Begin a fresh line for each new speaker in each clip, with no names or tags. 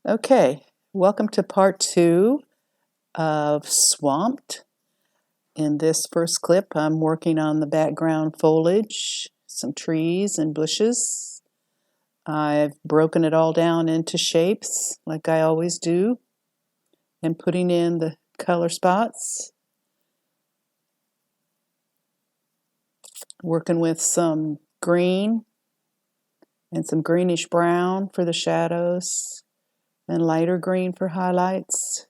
Okay, welcome to part 2 of Swamped. In this first clip, I'm working on the background foliage, some trees and bushes. I've broken it all down into shapes, like I always do, and putting in the color spots. Working with some green and some greenish brown for the shadows, and lighter green for highlights.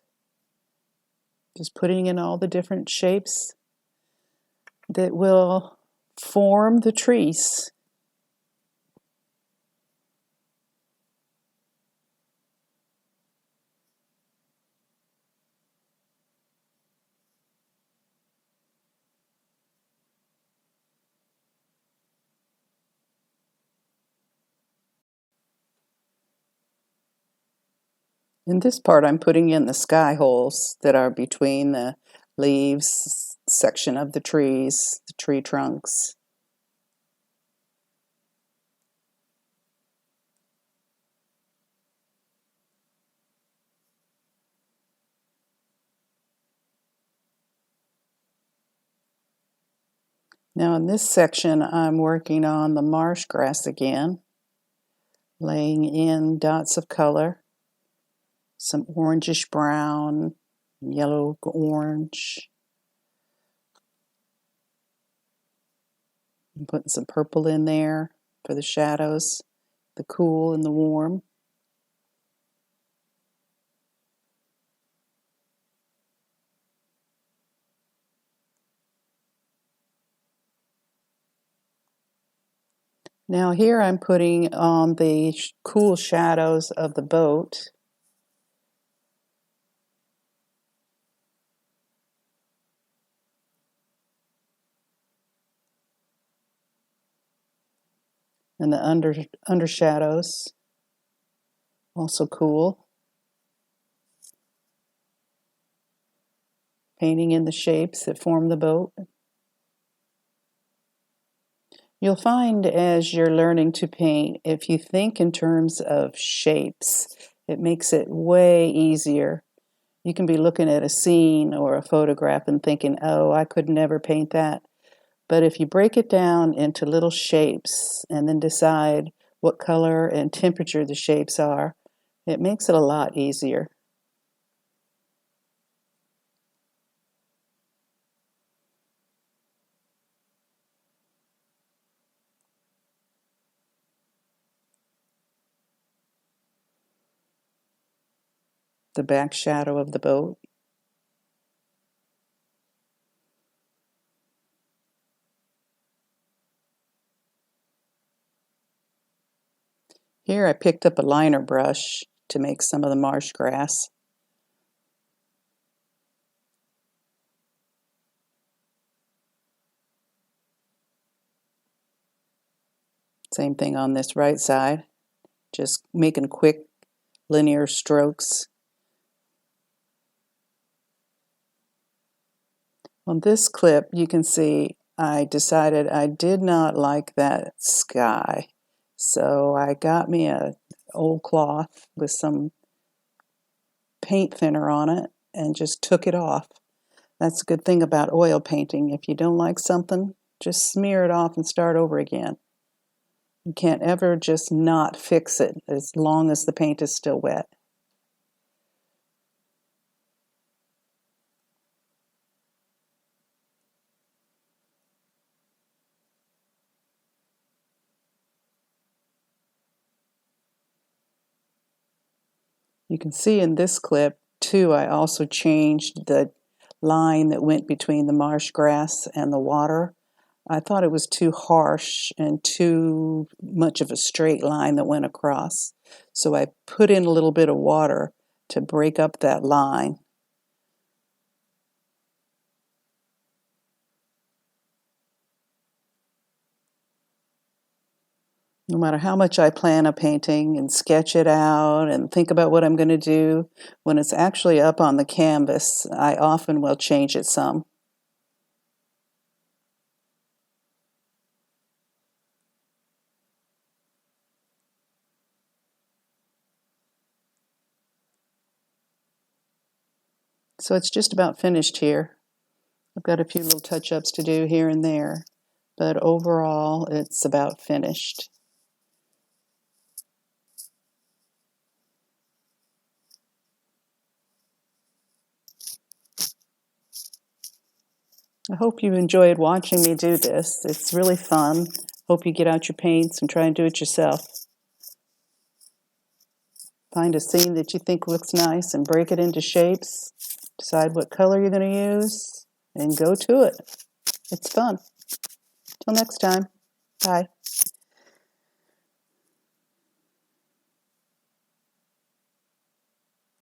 Just putting in all the different shapes that will form the trees. In this part, I'm putting in the sky holes that are between the leaves section of the trees, the tree trunks. Now in this section, I'm working on the marsh grass again, laying in dots of color, some orangish brown, yellow orange. I'm putting some purple in there for the shadows, the cool and the warm. Now here I'm putting on the cool shadows of the boat. And the under shadows, also cool. Painting in the shapes that form the boat. You'll find as you're learning to paint, if you think in terms of shapes, it makes it way easier. You can be looking at a scene or a photograph and thinking, oh, I could never paint that. But if you break it down into little shapes and then decide what color and temperature the shapes are, it makes it a lot easier. The back shadow of the boat. Here I picked up a liner brush to make some of the marsh grass. Same thing on this right side, just making quick linear strokes. On this clip, you can see I decided I did not like that sky. So I got me an old cloth with some paint thinner on it and just took it off. That's a good thing about oil painting. If you don't like something, just smear it off and start over again. You can't ever just not fix it as long as the paint is still wet. You can see in this clip, too, I also changed the line that went between the marsh grass and the water. I thought it was too harsh and too much of a straight line that went across. So I put in a little bit of water to break up that line. No matter how much I plan a painting and sketch it out and think about what I'm going to do, when it's actually up on the canvas, I often will change it some. So it's just about finished here. I've got a few little touch-ups to do here and there, but overall it's about finished. I hope you enjoyed watching me do this. It's really fun. Hope you get out your paints and try and do it yourself. Find a scene that you think looks nice and break it into shapes. Decide what color you're going to use and go to it. It's fun. Till next time. Bye.